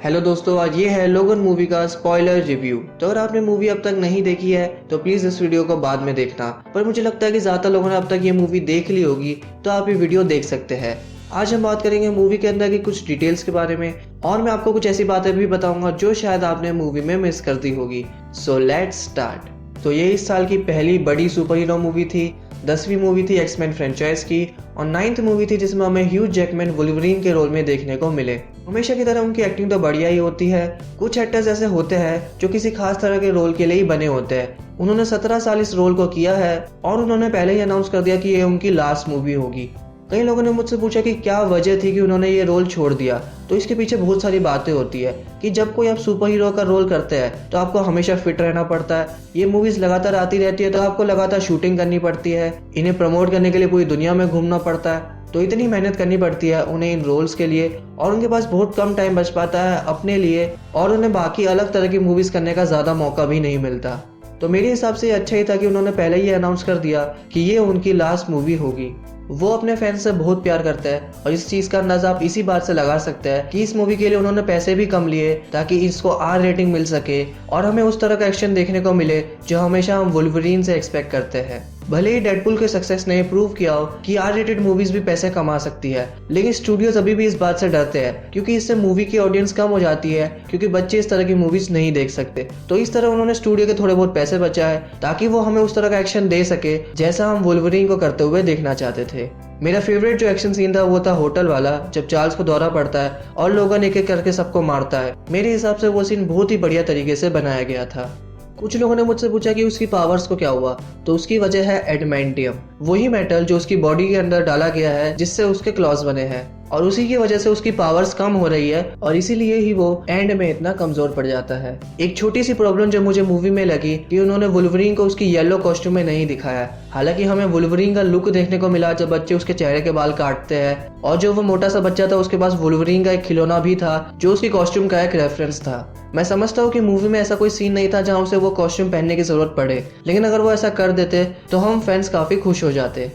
Hello दोस्तों, आज ये है लोगन मूवी का स्पॉइलर रिव्यू। तो अगर आपने मूवी अब तक नहीं देखी है तो प्लीज इस वीडियो को बाद में देखना, पर मुझे लगता है कि ज्यादा लोगों ने अब तक ये मूवी देख ली होगी तो आप ये वीडियो देख सकते हैं। आज हम बात करेंगे मूवी के अंदर की कुछ डिटेल्स के बारे में और मैं आपको कुछ ऐसी बातें भी बताऊंगा जो शायद आपने मूवी में मिस कर दी होगी। So let's start. तो ये इस साल की पहली बड़ी सुपर हीरो मूवी थी, 10वीं मूवी थी एक्समैन फ्रेंचाइज की और 9th मूवी थी जिसमें हमें ह्यूज जैकमैन वुल्वरीन के रोल में देखने को मिले। हमेशा की तरह उनकी एक्टिंग तो बढ़िया ही होती है। कुछ एक्टर्स ऐसे होते हैं जो किसी खास तरह के रोल के लिए ही बने होते हैं। उन्होंने 17 साल इस रोल को किया है और उन्होंने पहले ही अनाउंस कर दिया कि ये उनकी लास्ट मूवी होगी। कई लोगों ने मुझसे पूछा कि क्या वजह थी कि उन्होंने ये रोल छोड़ दिया। तो इसके पीछे बहुत सारी बातें होती है कि जब कोई आप सुपर हीरो का रोल करते हैं तो आपको हमेशा फिट रहना पड़ता है। ये मूवीज लगातार आती रहती है तो आपको लगातार शूटिंग करनी पड़ती है। इन्हें प्रमोट करने के लिए पूरी दुनिया में घूमना पड़ता है, तो इतनी मेहनत करनी पड़ती है उन्हें इन रोल्स के लिए और उनके पास बहुत कम टाइम बच पाता है अपने लिए और उन्हें बाकी अलग तरह की मूवीज करने का ज्यादा मौका भी नहीं मिलता। तो मेरे हिसाब से अच्छा ही था कि उन्होंने पहले ही अनाउंस कर दिया कि ये उनकी लास्ट मूवी होगी। वो अपने फैंस से बहुत प्यार करते हैं और इस चीज का अंदाजा आप इसी बात से लगा सकते हैं कि इस मूवी के लिए उन्होंने पैसे भी कम लिए ताकि इसको आर रेटिंग मिल सके और हमें उस तरह का एक्शन देखने को मिले जो हमेशा हम वुल्वरीन से एक्सपेक्ट करते हैं। भले ही डेडपुल के सक्सेस ने प्रूव किया हो कि आर रेटेड मूवीज भी पैसे कमा सकती है, लेकिन स्टूडियोज अभी भी इस बात से डरते हैं क्योंकि इससे मूवी की ऑडियंस कम हो जाती है क्योंकि बच्चे इस तरह की मूवीज नहीं देख सकते। तो इस तरह उन्होंने स्टूडियो के थोड़े बहुत पैसे बचाए ताकि वो हमें उस तरह का एक्शन दे सके जैसा हम वुल्वरीन को करते हुए देखना चाहते थे। मेरा फेवरेट जो एक्शन सीन था वो था होटल वाला, जब चार्ल्स को दौरा पड़ता है और लोगन एक एक करके सबको मारता है। मेरे हिसाब से वो सीन बहुत ही बढ़िया तरीके से बनाया गया था। कुछ लोगों ने मुझसे पूछा कि उसकी पावर्स को क्या हुआ, तो उसकी वजह है एडमेंटियम, वही मेटल जो उसकी बॉडी के अंदर डाला गया है जिससे उसके क्लॉज बने हैं और उसी की वजह से उसकी पावर्स कम हो रही है और इसीलिए ही वो एंड में इतना कमजोर पड़ जाता है। एक छोटी सी प्रॉब्लम जो मुझे मूवी में लगी कि उन्होंने वुल्वरीन को उसकी येलो कॉस्ट्यूम में नहीं दिखाया। हालांकि हमें वुल्वरीन का लुक देखने को मिला जब बच्चे उसके चेहरे के बाल काटते हैं और जो वो मोटा सा बच्चा था उसके पास वुल्वरीन का एक खिलौना भी था जो उसकी कॉस्ट्यूम का एक रेफरेंस था। मैं समझता हूँ कि मूवी में ऐसा कोई सीन नहीं था जहाँ उसे वो कॉस्ट्यूम पहनने की जरूरत पड़े, लेकिन अगर वो ऐसा कर देते तो हम फैंस काफी खुश हो जाते।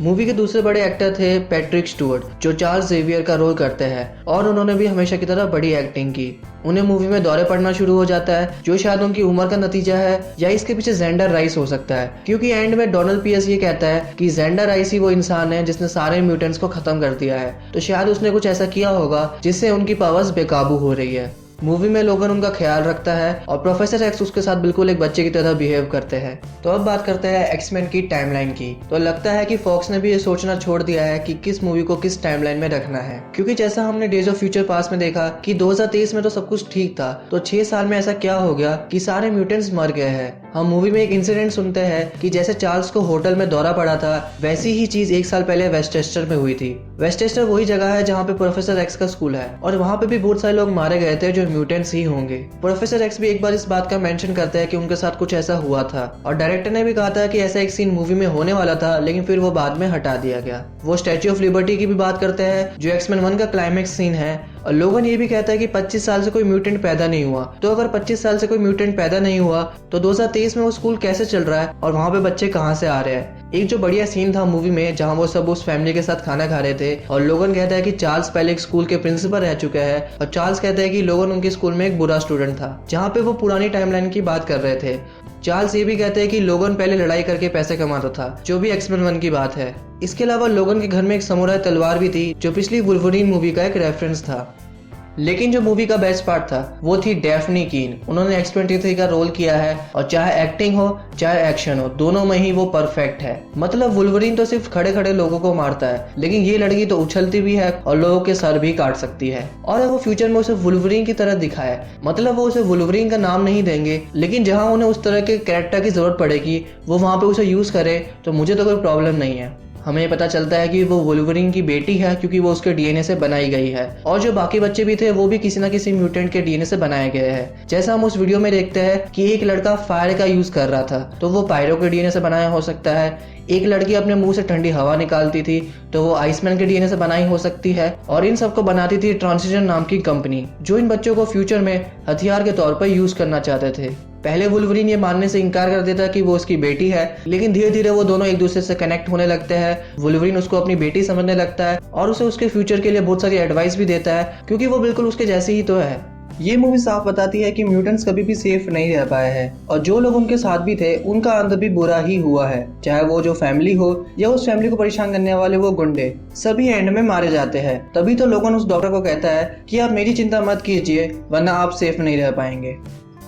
मूवी के दूसरे बड़े एक्टर थे पैट्रिक स्टुअर्ट जो चार्ल्स जेवियर का रोल करते हैं और उन्होंने भी हमेशा की तरह बड़ी एक्टिंग की। उन्हें मूवी में दौरे पड़ना शुरू हो जाता है जो शायद उनकी उम्र का नतीजा है या इसके पीछे जेंडर राइस हो सकता है, क्योंकि एंड में डोनाल्ड पीएस ये कहता है कि जेंडर राइस ही वो इंसान है जिसने सारे म्यूटेंट्स को खत्म कर दिया है। तो शायद उसने कुछ ऐसा किया होगा जिससे उनकी पावर्स बेकाबू हो रही है। मूवी में लोगन उनका ख्याल रखता है और प्रोफेसर एक्स उसके साथ बिल्कुल एक बच्चे की तरह बिहेव करते हैं। तो अब बात करते हैं एक्समैन की टाइमलाइन की। तो लगता है कि फॉक्स ने भी ये सोचना छोड़ दिया है कि किस मूवी को किस टाइमलाइन में रखना है, क्योंकि जैसा हमने डेज ऑफ फ्यूचर पास्ट में देखा कि 2023 में तो सब कुछ ठीक था, तो 6 साल में ऐसा क्या हो गया कि सारे म्यूटेंट्स मर गए हैं। हम मूवी में एक इंसिडेंट सुनते हैं कि जैसे चार्ल्स को होटल में दौरा पड़ा था वैसी ही चीज 1 साल पहले वेस्टचेस्टर में हुई थी। वेस्टचेस्टर वही जगह है जहाँ पे प्रोफेसर एक्स का स्कूल है और वहाँ पे भी बहुत सारे लोग मारे गए थे जो म्यूटेंट्स ही होंगे। प्रोफेसर एक्स भी एक बार इस बात का मेंशन करते हैं कि उनके साथ कुछ ऐसा हुआ था और डायरेक्टर ने भी कहा था कि ऐसा एक सीन मूवी में होने वाला था, लेकिन फिर वो बाद में हटा दिया गया। वो स्टैच्यू ऑफ लिबर्टी की भी बात करते हैं जो एक्समैन 1 का क्लाइमैक्स सीन है और लोगन ये भी कहता है कि 25 साल से कोई म्यूटेंट पैदा नहीं हुआ। तो अगर 25 साल से कोई म्यूटेंट पैदा नहीं हुआ तो 2023 में वो स्कूल कैसे चल रहा है और वहाँ पे बच्चे कहाँ से आ रहे हैं। एक जो बढ़िया सीन था मूवी में जहाँ वो सब उस फैमिली के साथ खाना खा रहे थे और लोगन कहता है कि चार्ल्स पहले एक स्कूल के प्रिंसिपल रह चुके हैं और चार्ल्स कहता है कि लोगन उनके स्कूल में एक बुरा स्टूडेंट था, जहाँ पे वो पुरानी टाइमलाइन की बात कर रहे थे। चार्ल्स ये भी कहते हैं कि लोगन पहले लड़ाई करके पैसे कमाता था, जो भी एक्समैन 1 की बात है। इसके अलावा लोगन के घर में एक समुराई तलवार भी थी जो पिछली वुल्वरीन मूवी का एक रेफरेंस था। लेकिन जो मूवी का बेस्ट पार्ट था वो थी डेफ्नी कीन। उन्होंने X-23 का रोल किया है और चाहे एक्टिंग हो चाहे एक्शन हो, दोनों में ही वो परफेक्ट है। मतलब वुल्वरीन तो सिर्फ खड़े खड़े लोगों को मारता है, लेकिन ये लड़की तो उछलती भी है और लोगों के सर भी काट सकती है। और वो फ्यूचर में उसे वुल्वरीन की तरह दिखाए, मतलब वो उसे वुल्वरीन का नाम नहीं देंगे, लेकिन जहाँ उन्हें उस तरह के कैरेक्टर की जरूरत पड़ेगी वो वहाँ पे उसे यूज करे, तो मुझे तो कोई प्रॉब्लम नहीं है। हमें पता चलता है कि वो वुल्वरीन की बेटी है क्योंकि वो उसके डीएनए से बनाई गई है और जो बाकी बच्चे भी थे वो भी किसी न किसी म्यूटेंट के डीएनए से बनाए गए हैं। जैसा हम उस वीडियो में देखते हैं कि एक लड़का फायर का यूज कर रहा था तो वो पायरो के डीएनए से बनाया हो सकता है। एक लड़की अपने मुंह से ठंडी हवा निकालती थी तो वो आइसमैन के डीएनए से बनाई हो सकती है और इन सबको बनाती थी ट्रांसिजन नाम की कंपनी जो इन बच्चों को फ्यूचर में हथियार के तौर पर यूज करना चाहते थे। पहले वुल्वरीन ये मानने से इनकार कर देता कि वो उसकी बेटी है, लेकिन धीरे धीरे वो दोनों एक दूसरे से कनेक्ट होने लगते हैं। वुल्वरीन उसको अपनी बेटी समझने लगता है और उसे उसके फ्यूचर के लिए बहुत सारी एडवाइस भी देता है क्योंकि वो बिल्कुल उसके जैसी ही तो है। ये मूवी साफ बताती है कि म्यूटेंट्स कभी भी सेफ नहीं रह पाए हैं और जो लोग उनके साथ भी थे उनका अंत भी बुरा ही हुआ है, चाहे वो जो फैमिली हो या उस फैमिली को परेशान करने वाले वो गुंडे, सभी एंड में मारे जाते हैं। तभी तो लोगन उस डॉक्टर को कहता है कि आप मेरी चिंता मत कीजिए वरना आप सेफ नहीं रह पाएंगे।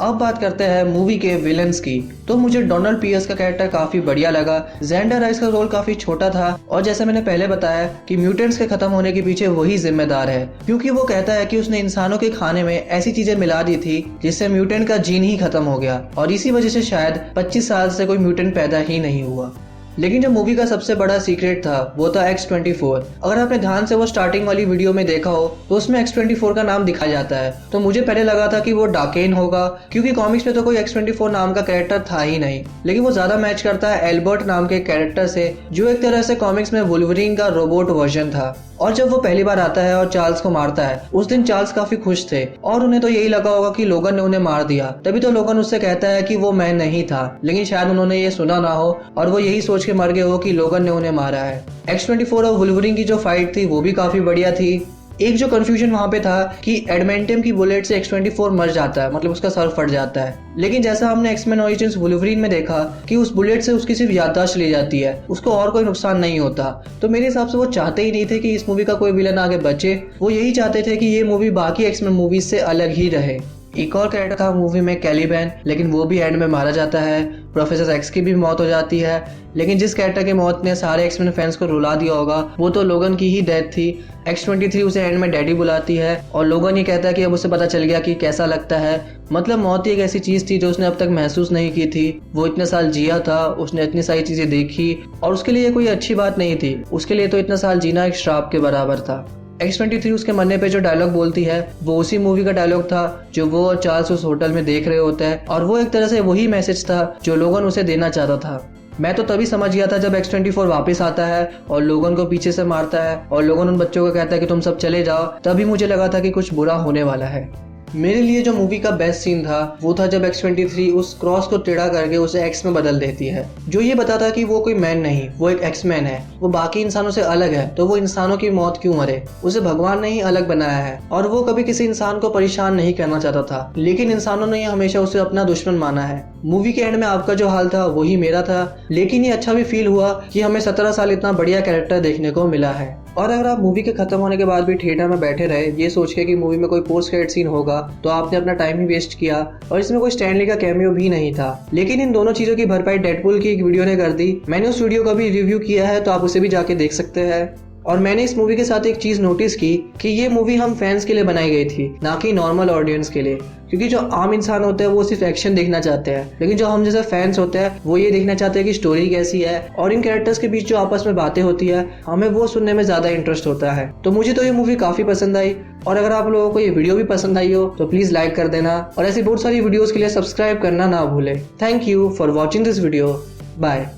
अब बात करते हैं मूवी के विलन्स की। तो मुझे डोनाल्ड पियर्स का कैरेक्टर काफी बढ़िया लगा। जेंडर राइस का रोल काफी छोटा था और जैसे मैंने पहले बताया कि म्यूटेंट्स के खत्म होने के पीछे वही जिम्मेदार है, क्योंकि वो कहता है कि उसने इंसानों के खाने में ऐसी चीजें मिला दी थी जिससे म्यूटेंट का जीन ही खत्म हो गया और इसी वजह से शायद 25 साल से कोई म्यूटेंट पैदा ही नहीं हुआ। लेकिन जो मूवी का सबसे बड़ा सीक्रेट था वो था X-24। अगर आपने ध्यान से वो स्टार्टिंग वाली वीडियो में देखा हो तो उसमें X-24 का नाम दिखाया जाता है। तो मुझे पहले लगा था कि वो डाकेन होगा, क्योंकि कॉमिक्स में तो कोई X-24 नाम का कैरेक्टर था ही नहीं, लेकिन वो ज्यादा मैच करता है एल्बर्ट नाम के कैरेक्टर से, जो एक तरह से कॉमिक्स में वुल्वरीन का रोबोट वर्जन था। और जब वो पहली बार आता है और चार्ल्स को मारता है, उस दिन चार्ल्स काफी खुश थे और उन्हें तो यही लगा होगा कि लोगन ने उन्हें मार दिया। तभी तो लोगन उससे कहता है कि वो मैं नहीं था, लेकिन शायद उन्होंने ये सुना ना हो और वो यही सोच के मर गए हो कि लोगन ने उन्हें मारा है। X-24 और वुल्वरीन की जो फाइट थी वो भी काफी बढ़िया थी। एक जो कंफ्यूजन वहां पे था कि एडमेंटियम की बुलेट से X-24 मर जाता है, मतलब उसका सर फट जाता है, लेकिन जैसा हमने एक्समैन ओरिजिन्स वुल्वरीन में देखा कि उस बुलेट से उसकी सिर्फ याददाश्त ली जाती है, उसको और कोई नुकसान नहीं होता। तो मेरे हिसाब से वो चाहते ही नहीं थे कि इस मूवी का कोई विलन आगे बचे, वो यही चाहते थे कि ये मूवी बाकी एक्समैन मूवीज से अलग ही रहे। एक और कैरेक्टर था मूवी में कैलिबैन, लेकिन वो भी एंड में मारा जाता है। प्रोफेसर एक्स की भी मौत हो जाती है, लेकिन जिस कैरेक्टर की मौत ने सारे एक्समैन फैंस को रुला दिया होगा वो तो लोगन की ही डेथ थी। X-23 उसे एंड में डैडी बुलाती है और लोगन ये कहता है कि अब उसे पता चल गया कि कैसा लगता है। मतलब मौत ही एक ऐसी चीज थी जो उसने अब तक महसूस नहीं की थी। वो इतने साल जिया था, उसने इतनी सारी चीजें देखी और उसके लिए कोई अच्छी बात नहीं थी, उसके लिए तो इतना साल जीना एक श्राप के बराबर था। X-23 उसके मरने पे जो डायलॉग बोलती है वो उसी मूवी का डायलॉग था जो वो और चार्ल्स उस होटल में देख रहे होते हैं, और वो एक तरह से वही मैसेज था जो लोगन उसे देना चाहता था। मैं तो तभी समझ गया था जब X-24 वापस आता है और लोगन को पीछे से मारता है और लोगन उन बच्चों को कहता है कि तुम सब चले जाओ, तभी मुझे लगा था कि कुछ बुरा होने वाला है। मेरे लिए जो मूवी का बेस्ट सीन था वो था जब X-23 उस क्रॉस को टेढ़ा करके उसे एक्स में बदल देती है, जो ये बताता कि वो कोई मैन नहीं, वो एक एक्समैन है, वो बाकी इंसानों से अलग है, तो वो इंसानों की मौत क्यों मरे, उसे भगवान ने ही अलग बनाया है और वो कभी किसी इंसान को परेशान नहीं करना चाहता था, लेकिन इंसानों ने हमेशा उसे अपना दुश्मन माना है। मूवी के एंड में आपका जो हाल था वही मेरा था, लेकिन ये अच्छा भी फील हुआ कि हमें 17 साल इतना बढ़िया कैरेक्टर देखने को मिला है। और अगर आप मूवी के खत्म होने के बाद भी थिएटर में बैठे रहे ये सोच के कि मूवी में कोई पोस्ट क्रेडिट सीन होगा, तो आपने अपना टाइम ही वेस्ट किया और इसमें कोई स्टैनली का कैमियो भी नहीं था। लेकिन इन दोनों चीजों की भरपाई डेडपूल की एक वीडियो ने कर दी। मैंने उस वीडियो का भी रिव्यू किया है, तो आप उसे भी जाके देख सकते हैं। और मैंने इस मूवी के साथ एक चीज नोटिस की कि ये मूवी हम फैंस के लिए बनाई गई थी, ना कि नॉर्मल ऑडियंस के लिए, क्योंकि जो आम इंसान होते हैं वो सिर्फ एक्शन देखना चाहते हैं, लेकिन जो हम जैसे फैंस होते हैं वो ये देखना चाहते हैं कि स्टोरी कैसी है और इन कैरेक्टर्स के बीच जो आपस में बातें होती है हमें वो सुनने में ज्यादा इंटरेस्ट होता है। तो मुझे तो ये मूवी काफी पसंद आई, और अगर आप लोगों को ये वीडियो भी पसंद आई हो तो प्लीज लाइक कर देना और ऐसी बहुत सारी वीडियोस के लिए सब्सक्राइब करना ना भूले। Thank you for watching this video. Bye.